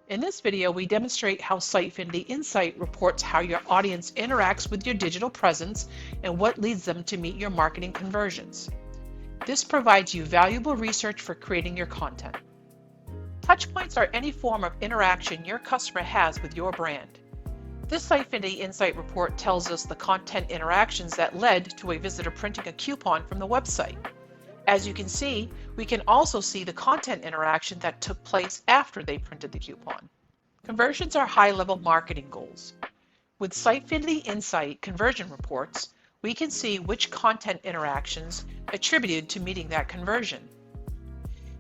In this video, we demonstrate how Sitefinity Insight reports how your audience interacts with your digital presence and what leads them to meet your marketing conversions. This provides you valuable research for creating your content. Touchpoints are any form of interaction your customer has with your brand. This Sitefinity Insight report tells us the content interactions that led to a visitor printing a coupon from the website. As you can see, we can also see the content interaction that took place after they printed the coupon. Conversions are high-level marketing goals. With Sitefinity Insight conversion reports, we can see which content interactions attributed to meeting that conversion.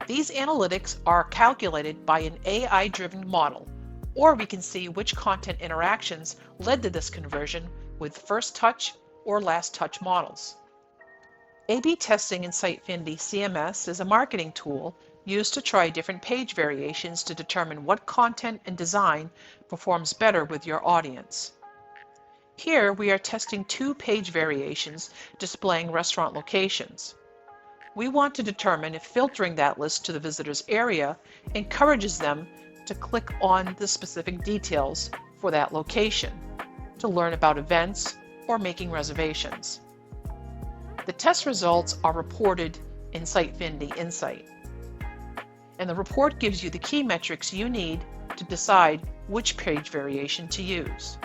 These analytics are calculated by an AI-driven model, or we can see which content interactions led to this conversion with first touch or last touch models. A/B testing in Sitefinity CMS is a marketing tool used to try different page variations to determine what content and design performs better with your audience. Here we are testing two page variations displaying restaurant locations. We want to determine if filtering that list to the visitor's area encourages them to click on the specific details for that location, to learn about events or making reservations. The test results are reported in Sitefinity Insight, and the report gives you the key metrics you need to decide which page variation to use.